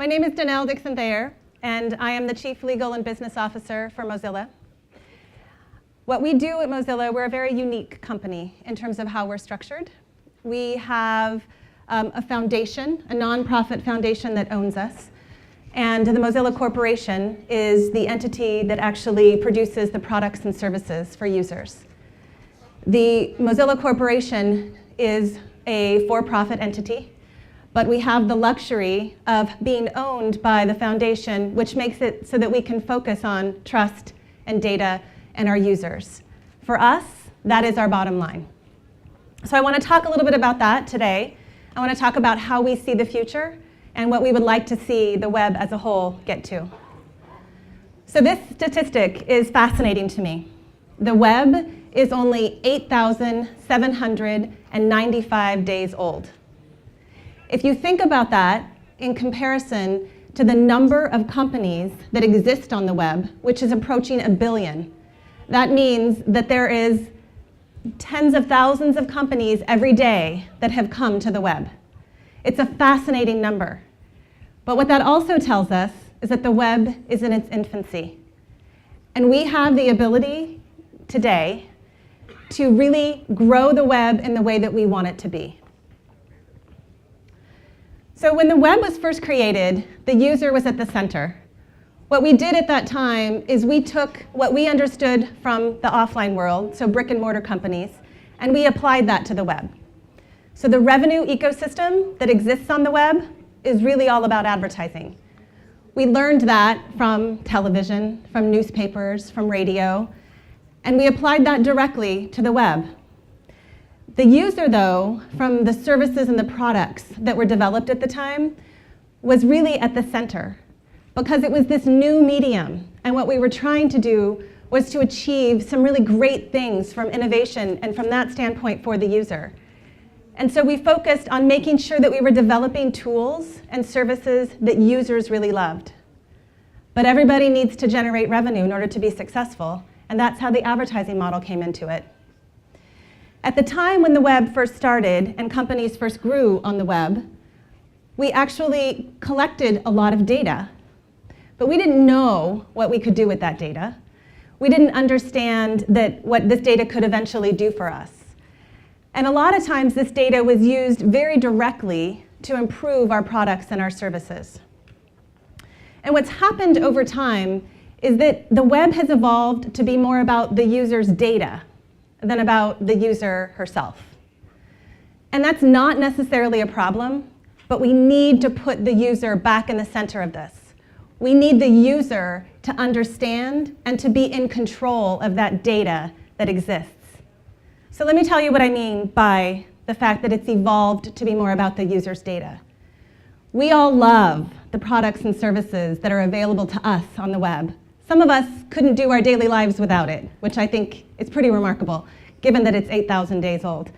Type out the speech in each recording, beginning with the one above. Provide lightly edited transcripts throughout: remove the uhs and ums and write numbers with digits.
My name is Denelle Dixon Thayer, and I am the Chief Legal and Business Officer for Mozilla. What we do at Mozilla, we're a very unique company in terms of how we're structured. We have a foundation, a nonprofit foundation that owns us. And the Mozilla Corporation is the entity that actually produces the products and services for users. The Mozilla Corporation is a for-profit entity, but we have the luxury of being owned by the foundation, which makes it so that we can focus on trust and data and our users. For us, that is our bottom line. So I want to talk a little bit about that today. I want to talk about how we see the future and what we would like to see the web as a whole get to. So this statistic is fascinating to me. The web is only 8,795 days old. If you think about that in comparison to the number of companies that exist on the web, which is approaching 1 billion, that means that there is tens of thousands of companies every day that have come to the web. It's a fascinating number. But what that also tells us is that the web is in its infancy. And we have the ability today to really grow the web in the way that we want it to be. So when the web was first created, the user was at the center. What we did at that time is we took what we understood from the offline world, so brick and mortar companies, and we applied that to the web. So the revenue ecosystem that exists on the web is really all about advertising. We learned that from television, from newspapers, from radio, and we applied that directly to the web. The user, though, from the services and the products that were developed at the time, was really at the center, because it was this new medium, and what we were trying to do was to achieve some really great things from innovation and from that standpoint for the user. And so we focused on making sure that we were developing tools and services that users really loved. But everybody needs to generate revenue in order to be successful, and that's how the advertising model came into it. At the time when the web first started and companies first grew on the web, we actually collected a lot of data, but we didn't know what we could do with that data. We didn't understand what this data could eventually do for us. And a lot of times this data was used very directly to improve our products and our services. And what's happened over time is that the web has evolved to be more about the user's data than about the user herself. And that's not necessarily a problem, but we need to put the user back in the center of this. We need the user to understand and to be in control of that data that exists. So let me tell you what I mean by the fact that it's evolved to be more about the user's data. We all love the products and services that are available to us on the web. Some of us couldn't do our daily lives without it, which I think is pretty remarkable, given that it's 8,000 days old.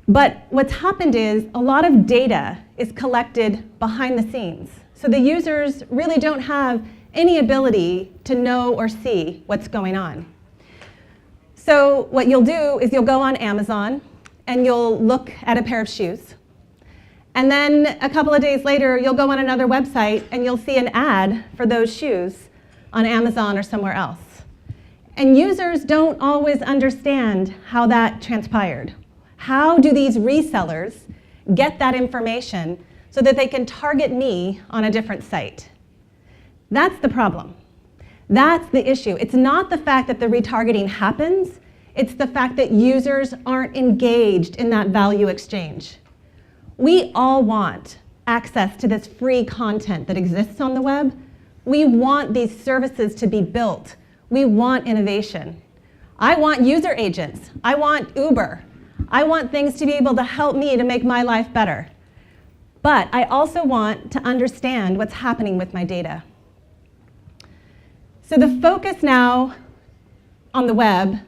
But what's happened is a lot of data is collected behind the scenes. So the users really don't have any ability to know or see what's going on. So what you'll do is you'll go on Amazon and you'll look at a pair of shoes. And then a couple of days later, you'll go on another website and you'll see an ad for those shoes on Amazon or somewhere else. And users don't always understand how that transpired. How do these resellers get that information so that they can target me on a different site? That's the problem. That's the issue. It's not the fact that the retargeting happens, it's the fact that users aren't engaged in that value exchange. We all want access to this free content that exists on the web. We want these services to be built. We want innovation. I want user agents. I want Uber. I want things to be able to help me to make my life better. But I also want to understand what's happening with my data. So the focus now on the web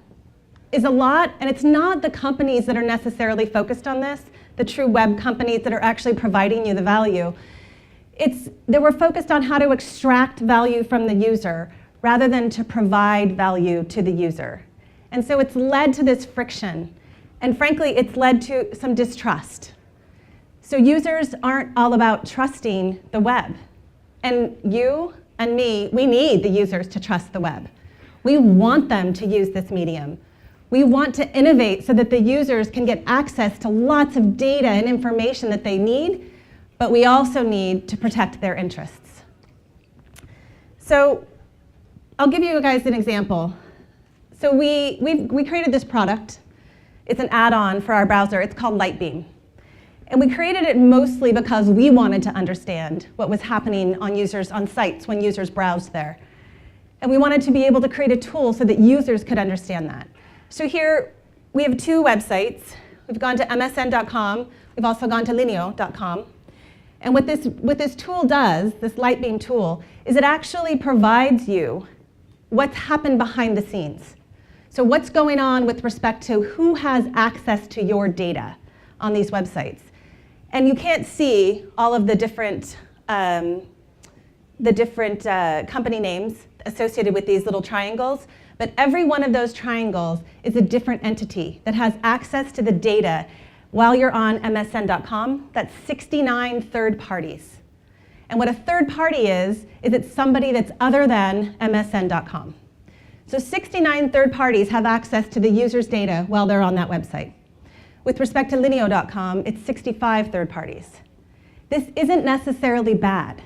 is a lot, and it's not the companies that are necessarily focused on this, the true web companies that are actually providing you the value. It's that we're focused on how to extract value from the user rather than to provide value to the user. And so it's led to this friction. And frankly, it's led to some distrust. So users aren't all about trusting the web. And you and me, we need the users to trust the web. We want them to use this medium. We want to innovate so that the users can get access to lots of data and information that they need, but we also need to protect their interests. So I'll give you guys an example. So we created this product. It's an add-on for our browser. It's called Lightbeam. And we created it mostly because we wanted to understand what was happening on sites when users browsed there. And we wanted to be able to create a tool so that users could understand that. So here we have two websites. We've gone to msn.com. We've also gone to lineo.com. And what this tool does, this Lightbeam tool, is it actually provides you what's happened behind the scenes. So what's going on with respect to who has access to your data on these websites. And you can't see all of the different company names associated with these little triangles, but every one of those triangles is a different entity that has access to the data while you're on msn.com. That's 69 third parties. And what a third party is it's somebody that's other than msn.com. So 69 third parties have access to the user's data while they're on that website. With respect to lineo.com, it's 65 third parties. This isn't necessarily bad.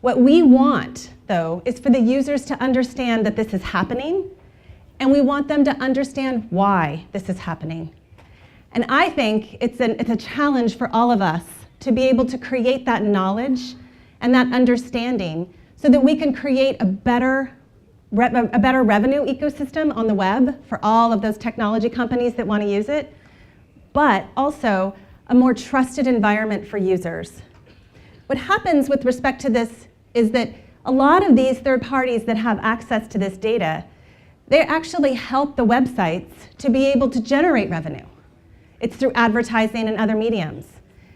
What we want, though, is for the users to understand that this is happening, and we want them to understand why this is happening. And I think it's a challenge for all of us to be able to create that knowledge and that understanding so that we can create a better revenue ecosystem on the web for all of those technology companies that want to use it, but also a more trusted environment for users. What happens with respect to this is that a lot of these third parties that have access to this data, they actually help the websites to be able to generate revenue. It's through advertising and other mediums.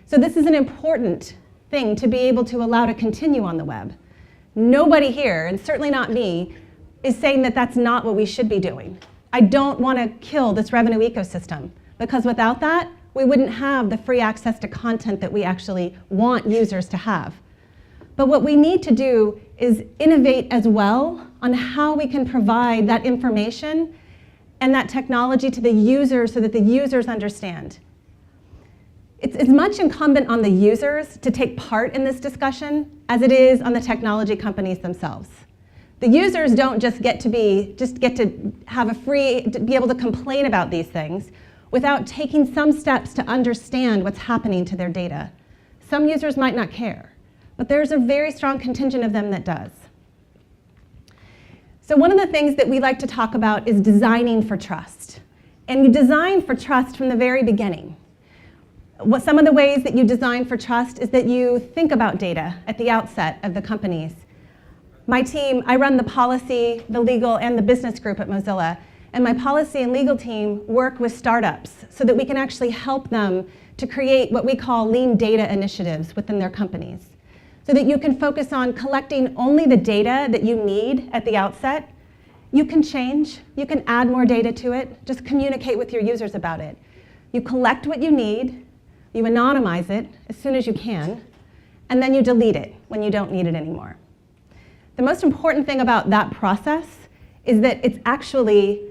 So this is an important thing to be able to allow to continue on the web. Nobody here, and certainly not me, is saying that that's not what we should be doing. I don't want to kill this revenue ecosystem, because without that, we wouldn't have the free access to content that we actually want users to have. But what we need to do is innovate as well on how we can provide that information and that technology to the users so that the users understand. It's as much incumbent on the users to take part in this discussion as it is on the technology companies themselves. The users don't just get to be able to complain about these things without taking some steps to understand what's happening to their data. Some users might not care, but there's a very strong contingent of them that does. So one of the things that we like to talk about is designing for trust. And you design for trust from the very beginning. Some of the ways that you design for trust is that you think about data at the outset of the companies. My team, I run the policy, the legal, and the business group at Mozilla. And my policy and legal team work with startups so that we can actually help them to create what we call lean data initiatives within their companies, so that you can focus on collecting only the data that you need at the outset. You can change, you can add more data to it, just communicate with your users about it. You collect what you need, you anonymize it as soon as you can, and then you delete it when you don't need it anymore. The most important thing about that process is that it's actually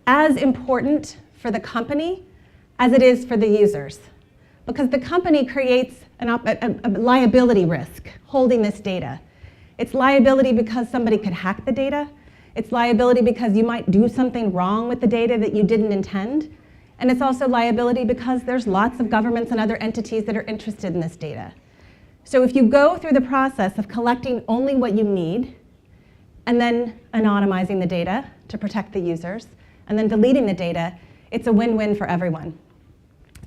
as important for the company as it is for the users, because the company creates a liability risk holding this data. It's liability because somebody could hack the data. It's liability because you might do something wrong with the data that you didn't intend. And it's also liability because there's lots of governments and other entities that are interested in this data. So if you go through the process of collecting only what you need, and then anonymizing the data to protect the users, and then deleting the data, it's a win-win for everyone.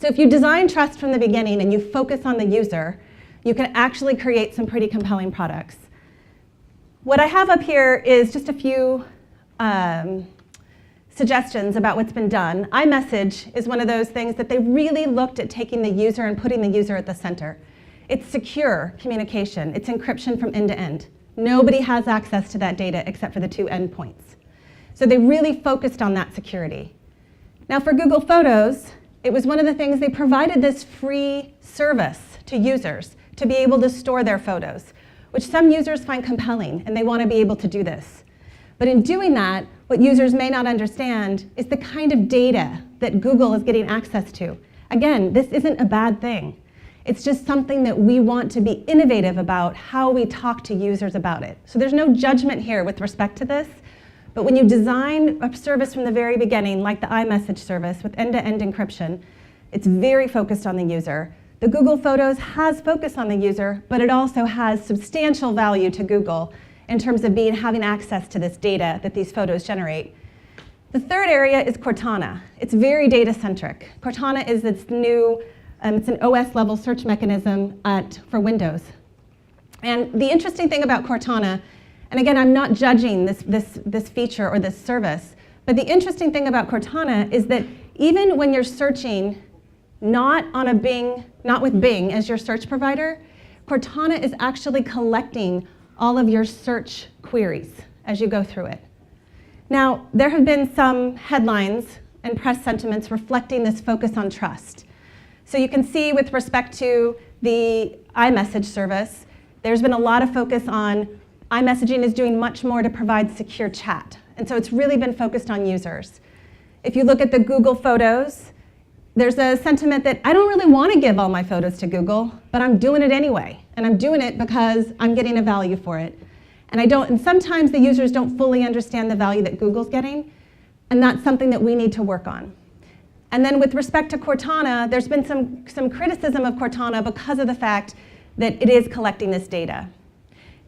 So if you design trust from the beginning and you focus on the user, you can actually create some pretty compelling products. What I have up here is just a few suggestions about what's been done. iMessage is one of those things that they really looked at taking the user and putting the user at the center. It's secure communication. It's encryption from end to end. Nobody has access to that data except for the two endpoints. So they really focused on that security. Now for Google Photos, It was one of the things they provided this free service to users to be able to store their photos, which some users find compelling, and they want to be able to do this. But in doing that, what users may not understand is the kind of data that Google is getting access to. Again, this isn't a bad thing. It's just something that we want to be innovative about how we talk to users about it. So there's no judgment here with respect to this, but when you design a service from the very beginning, like the iMessage service with end-to-end encryption, it's very focused on the user. The Google Photos has focus on the user, but it also has substantial value to Google in terms of having access to this data that these photos generate. The third area is Cortana. It's very data-centric. Cortana is this new, it's an OS-level search mechanism for Windows. And the interesting thing about Cortana, and again, I'm not judging this feature or this service, but the interesting thing about Cortana is that even when you're searching not with Bing as your search provider, Cortana is actually collecting all of your search queries as you go through it. Now, there have been some headlines and press sentiments reflecting this focus on trust. So you can see with respect to the iMessage service, there's been a lot of focus on iMessaging is doing much more to provide secure chat. And so it's really been focused on users. If you look at the Google Photos, there's a sentiment that I don't really want to give all my photos to Google, but I'm doing it anyway. And I'm doing it because I'm getting a value for it. And sometimes the users don't fully understand the value that Google's getting, and that's something that we need to work on. And then with respect to Cortana, there's been some criticism of Cortana because of the fact that it is collecting this data.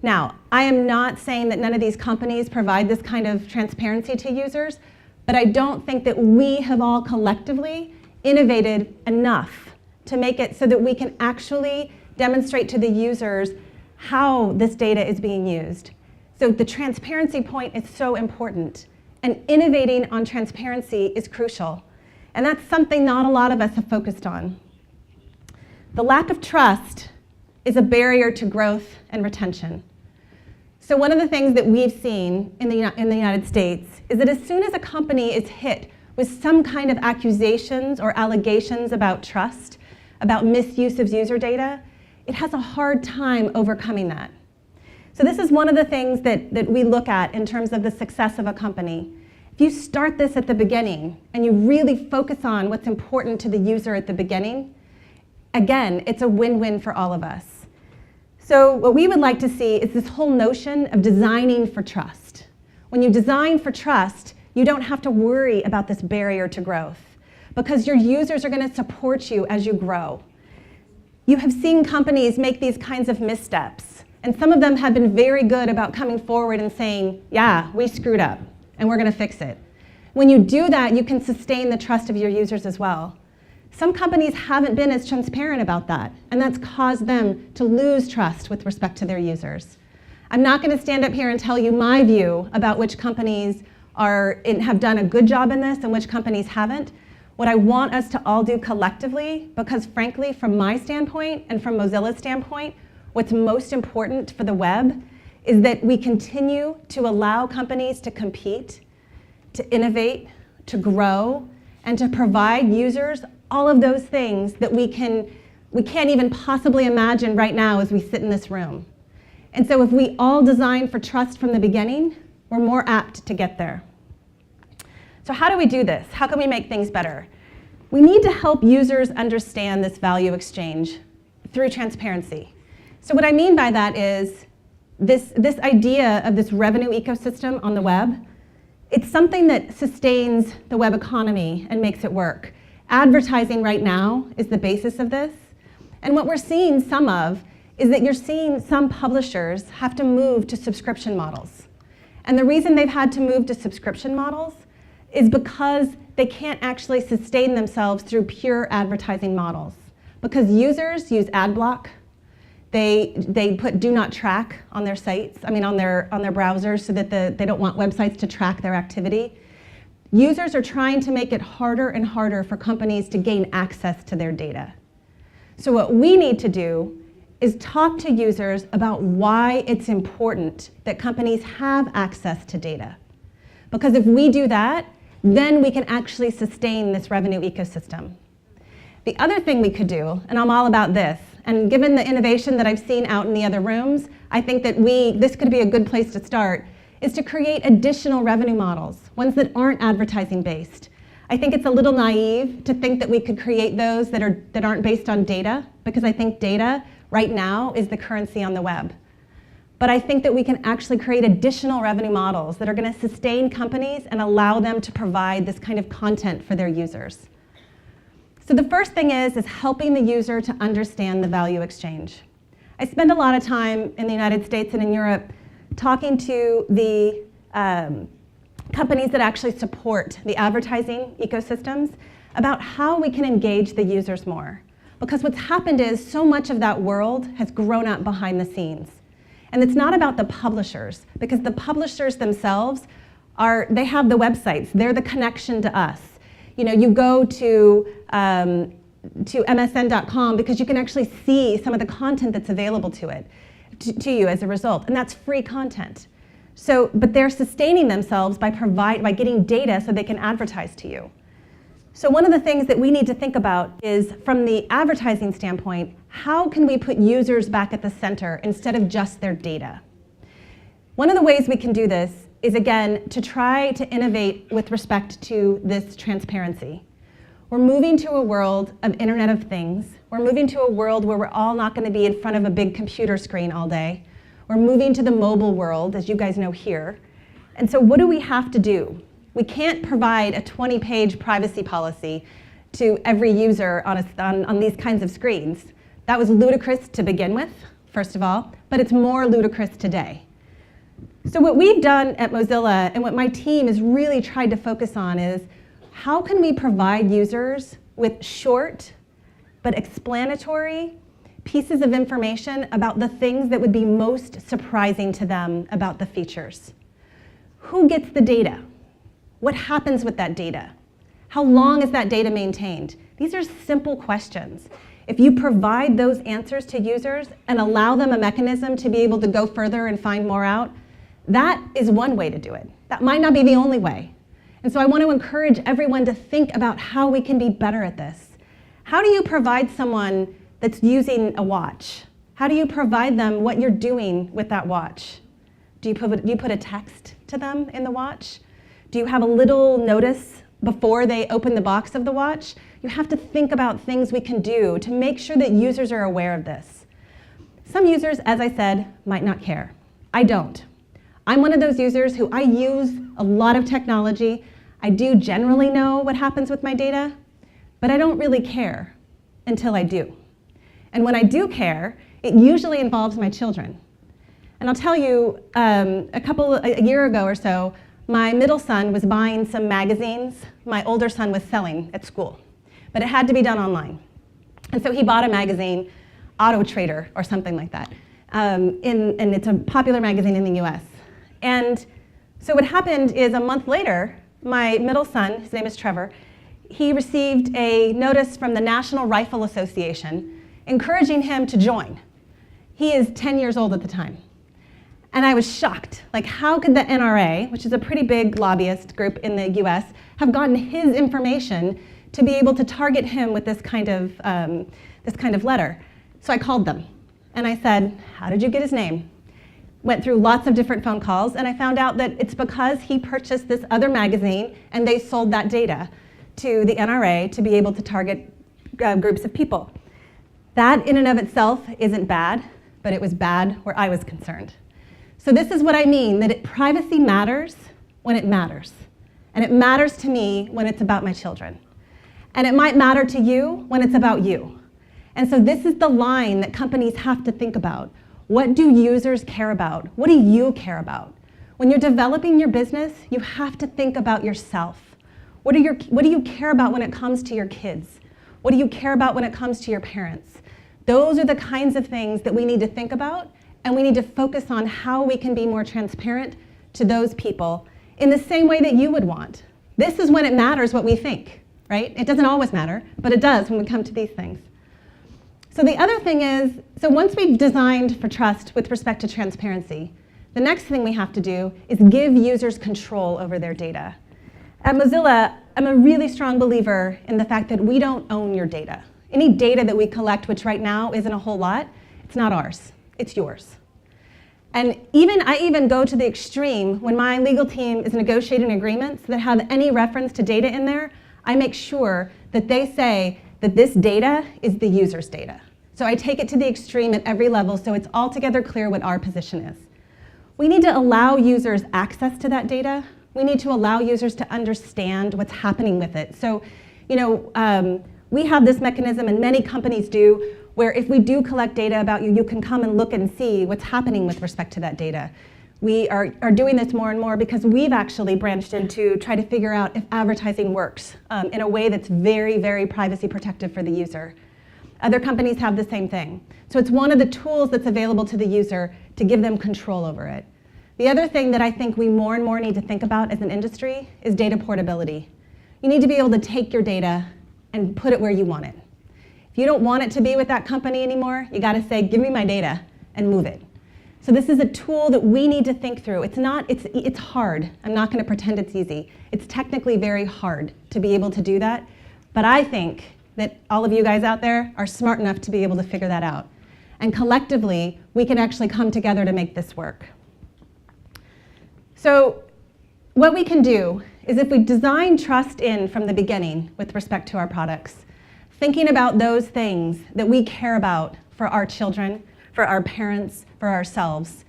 Now, I am not saying that none of these companies provide this kind of transparency to users, but I don't think that we have all collectively innovated enough to make it so that we can actually demonstrate to the users how this data is being used. So the transparency point is so important, and innovating on transparency is crucial. And that's something not a lot of us have focused on. The lack of trust is a barrier to growth and retention. So one of the things that we've seen in the United States is that as soon as a company is hit with some kind of accusations or allegations about trust, about misuse of user data, it has a hard time overcoming that. So this is one of the things that we look at in terms of the success of a company. If you start this at the beginning and you really focus on what's important to the user at the beginning, again, it's a win-win for all of us. So what we would like to see is this whole notion of designing for trust. When you design for trust, you don't have to worry about this barrier to growth because your users are going to support you as you grow. You have seen companies make these kinds of missteps, and some of them have been very good about coming forward and saying, yeah, we screwed up, and we're going to fix it. When you do that, you can sustain the trust of your users as well. Some companies haven't been as transparent about that, and that's caused them to lose trust with respect to their users. I'm not going to stand up here and tell you my view about which companies have done a good job in this and which companies haven't. What I want us to all do collectively, because frankly, from my standpoint and from Mozilla's standpoint, what's most important for the web is that we continue to allow companies to compete, to innovate, to grow, and to provide users all of those things that we can't even possibly imagine right now as we sit in this room. And so if we all design for trust from the beginning, we're more apt to get there. So how do we do this? How can we make things better? We need to help users understand this value exchange through transparency. So what I mean by that is this idea of this revenue ecosystem on the web. It's something that sustains the web economy and makes it work. Advertising right now is the basis of this. And what we're seeing some of is that you're seeing some publishers have to move to subscription models. And the reason they've had to move to subscription models is because they can't actually sustain themselves through pure advertising models. Because users use ad block. They put do not track on their sites, on their browsers, so that they don't want websites to track their activity. Users are trying to make it harder and harder for companies to gain access to their data. So what we need to do is talk to users about why it's important that companies have access to data. Because if we do that, then we can actually sustain this revenue ecosystem. The other thing we could do, and I'm all about this, and given the innovation that I've seen out in the other rooms, I think that this could be a good place to start, is to create additional revenue models, ones that aren't advertising based. I think it's a little naive to think that we could create those that aren't based on data, because I think data right now is the currency on the web. But I think that we can actually create additional revenue models that are going to sustain companies and allow them to provide this kind of content for their users. So the first thing is helping the user to understand the value exchange. I spend a lot of time in the United States and in Europe talking to the companies that actually support the advertising ecosystems about how we can engage the users more. Because what's happened is so much of that world has grown up behind the scenes. And it's not about the publishers, because the publishers themselves they have the websites, they're the connection to us. You know, you go to msn.com because you can actually see some of the content that's available to you as a result, and that's free content. So, but they're sustaining themselves by getting data so they can advertise to you. So one of the things that we need to think about is, from the advertising standpoint, how can we put users back at the center instead of just their data? One of the ways we can do this is, again, to try to innovate with respect to this transparency. We're moving to a world of Internet of Things. We're moving to a world where we're all not going to be in front of a big computer screen all day. We're moving to the mobile world, as you guys know here. And so what do we have to do? We can't provide a 20-page privacy policy to every user on these kinds of screens. That was ludicrous to begin with, first of all, but it's more ludicrous today. So what we've done at Mozilla, and what my team has really tried to focus on, is how can we provide users with short but explanatory pieces of information about the things that would be most surprising to them about the features. Who gets the data? What happens with that data? How long is that data maintained? These are simple questions. If you provide those answers to users and allow them a mechanism to be able to go further and find more out, that is one way to do it. That might not be the only way. And so I want to encourage everyone to think about how we can be better at this. How do you provide someone that's using a watch? How do you provide them what you're doing with that watch? Do you put a text to them in the watch? Do you have a little notice before they open the box of the watch? You have to think about things we can do to make sure that users are aware of this. Some users, as I said, might not care. I don't. I'm one of those users who I use a lot of technology. I do generally know what happens with my data, but I don't really care until I do. And when I do care, it usually involves my children. And I'll tell you, a year ago or so, my middle son was buying some magazines my older son was selling at school, but it had to be done online. And so he bought a magazine, Auto Trader or something like that, and it's a popular magazine in the US. And so what happened is, a month later, my middle son, his name is Trevor, he received a notice from the National Rifle Association encouraging him to join. He is 10 years old at the time. And I was shocked. Like, how could the NRA, which is a pretty big lobbyist group in the US, have gotten his information to be able to target him with this kind of letter? So I called them, and I said, how did you get his name? Went through lots of different phone calls, and I found out that it's because he purchased this other magazine, and they sold that data to the NRA to be able to target groups of people. That in and of itself isn't bad, but it was bad where I was concerned. So this is what I mean, that privacy matters when it matters. And it matters to me when it's about my children. And it might matter to you when it's about you. And so this is the line that companies have to think about. What do users care about? What do you care about? When you're developing your business, you have to think about yourself. What do you care about when it comes to your kids? What do you care about when it comes to your parents? Those are the kinds of things that we need to think about, and we need to focus on how we can be more transparent to those people in the same way that you would want. This is when it matters what we think, right? It doesn't always matter, but it does when we come to these things. So the other thing is, so once we've designed for trust with respect to transparency, the next thing we have to do is give users control over their data. At Mozilla, I'm a really strong believer in the fact that we don't own your data. Any data that we collect, which right now isn't a whole lot, it's not ours, it's yours. And I even go to the extreme when my legal team is negotiating agreements that have any reference to data in there, I make sure that they say that this data is the user's data. So I take it to the extreme at every level so it's altogether clear what our position is. We need to allow users access to that data. We need to allow users to understand what's happening with it. So, we have this mechanism, and many companies do, where if we do collect data about you, you can come and look and see what's happening with respect to that data. We are doing this more and more because we've actually branched into try to figure out if advertising works in a way that's very, very privacy protective for the user. Other companies have the same thing. So it's one of the tools that's available to the user to give them control over it. The other thing that I think we more and more need to think about as an industry is data portability. You need to be able to take your data and put it where you want it. If you don't want it to be with that company anymore, you gotta say, give me my data and move it. So this is a tool that we need to think through. It's hard. I'm not gonna pretend it's easy. It's technically very hard to be able to do that, but I think that all of you guys out there are smart enough to be able to figure that out. And collectively, we can actually come together to make this work. So what we can do is if we design trust in from the beginning with respect to our products, thinking about those things that we care about for our children, for our parents, for ourselves,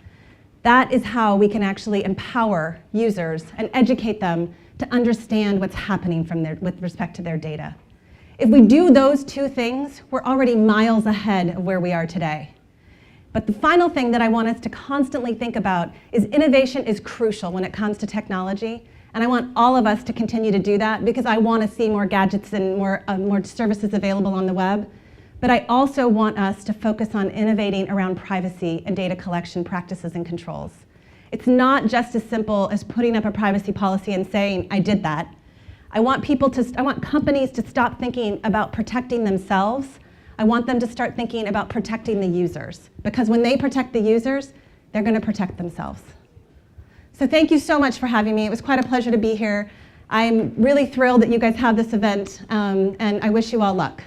that is how we can actually empower users and educate them to understand what's happening with respect to their data. If we do those two things, we're already miles ahead of where we are today. But the final thing that I want us to constantly think about is innovation is crucial when it comes to technology. And I want all of us to continue to do that because I want to see more gadgets and more services available on the web. But I also want us to focus on innovating around privacy and data collection practices and controls. It's not just as simple as putting up a privacy policy and saying, I did that. I want companies to stop thinking about protecting themselves. I want them to start thinking about protecting the users. Because when they protect the users, they're going to protect themselves. So thank you so much for having me. It was quite a pleasure to be here. I'm really thrilled that you guys have this event, and I wish you all luck.